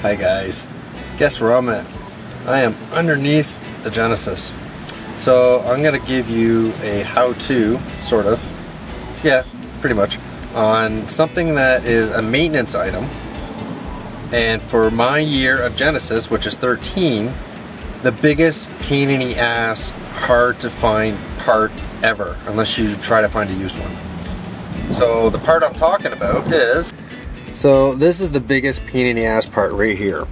Hi guys, guess where I'm at? I am underneath the Genesis. So I'm gonna give you a how-to, sort of, yeah, pretty much, on something that is a maintenance item. And for my year of Genesis, which is 13, the biggest pain in the ass, hard to find part ever, unless you try to find a used one. So the part I'm talking about is, so this is the biggest pain in the ass part right here.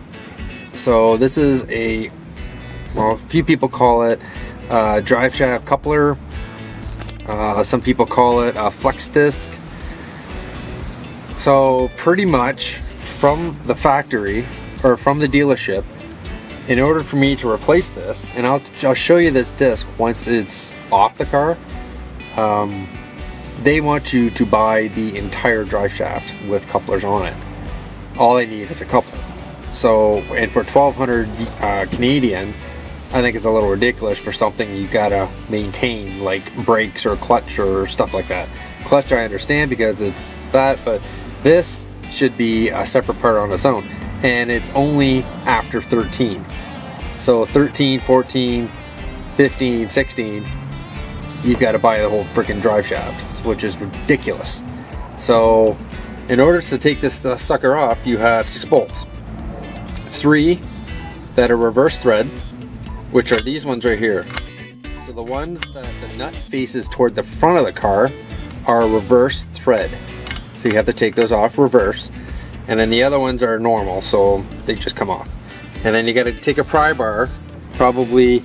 So this is a, well, a few people call it a drive shaft coupler. Some people call it a flex disc. So pretty much from the factory or from the dealership, in order for me to replace this, and I'll show you this disc once it's off the car, they want you to buy the entire drive shaft with couplers on it. All they need is a coupler. So, and for 1,200 Canadian, I think it's a little ridiculous for something you gotta maintain, like brakes or clutch or stuff like that. Clutch I understand because it's that, but this should be a separate part on its own. And it's only after 13. So 13, 14, 15, 16, you've got to buy the whole freaking drive shaft, which is ridiculous. So in order to take this sucker off, you have 6 bolts. 3 that are reverse thread, which are these ones right here. So the ones that the nut faces toward the front of the car are reverse thread. So you have to take those off reverse. And then the other ones are normal, so they just come off. And then you got to take a pry bar, probably,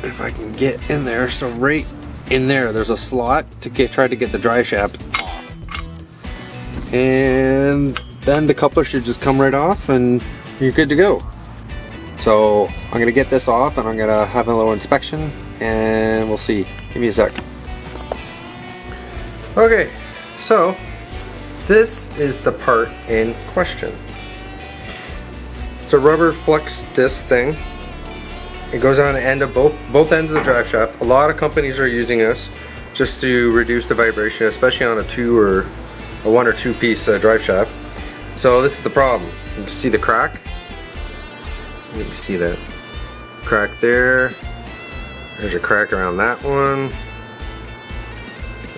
if I can get in there, so right in there, there's a slot to try to get the drive shaft off. And then the coupler should just come right off and you're good to go. So I'm gonna get this off and I'm gonna have a little inspection and we'll see. Give me a sec. Okay, so this is the part in question. It's a rubber flex disc thing. It goes on the end of both ends of the drive shaft. A lot of companies are using this just to reduce the vibration, especially on a 2 or a 1 or 2 piece drive shaft. So this is the problem. You can see the crack. You can see that crack there. There's a crack around that one.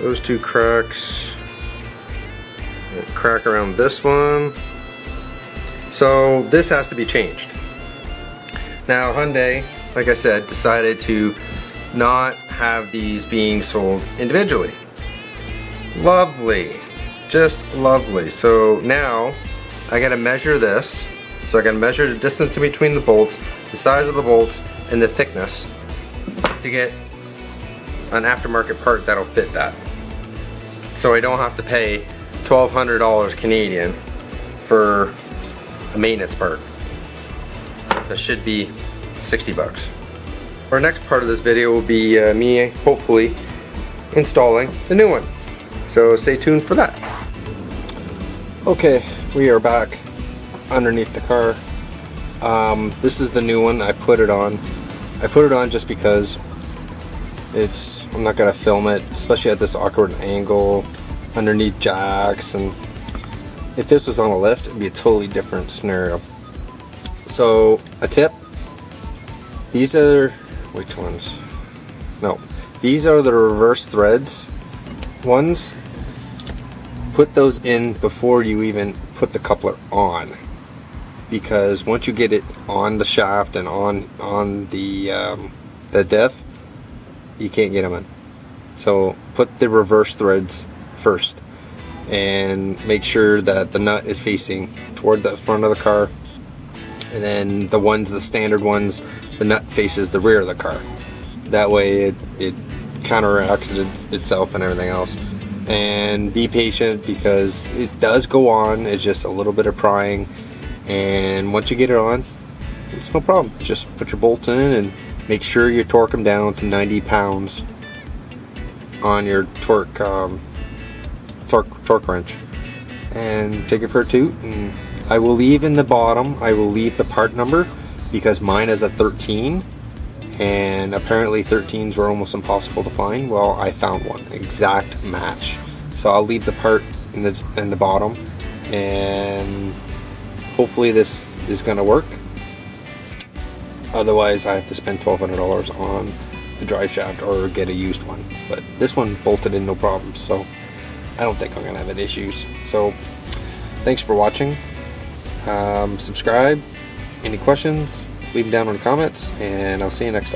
Those 2 cracks. A crack around this one. So this has to be changed. Now Hyundai, like I said, decided to not have these being sold individually. Lovely, just lovely. So now I gotta measure this. So I gotta measure the distance in between the bolts, the size of the bolts, and the thickness to get an aftermarket part that'll fit that. So I don't have to pay $1,200 Canadian for a maintenance part. That should be 60 bucks. Our next part of this video will be me hopefully installing the new one. So stay tuned for that. Okay, we are back underneath the car. This is the new one. I put it on. I put it on just because I'm not gonna film it, especially at this awkward angle underneath jacks, and if this was on a lift, it'd be a totally different scenario. So a tip, these are, which ones? No, these are the reverse threads ones. Put those in before you even put the coupler on, because once you get it on the shaft and on the diff, you can't get them in. So put the reverse threads first and make sure that the nut is facing toward the front of the car, and then the standard ones, the nut faces the rear of the car. That way it counteracts itself and everything else. And be patient because it does go on. It's just a little bit of prying, and once you get it on, it's no problem. Just put your bolts in and make sure you torque them down to 90 pounds on your torque wrench, and take it for a toot. And I will leave in the bottom, I will leave the part number, because mine is a 13 and apparently 13s were almost impossible to find. Well, I found one exact match, so I'll leave the part in the bottom, and hopefully this is going to work. Otherwise, I have to spend $1,200 on the drive shaft or get a used one. But this one bolted in no problems, so I don't think I'm going to have any issues. So thanks for watching. Subscribe. Any questions, leave them down in the comments, and I'll see you next time.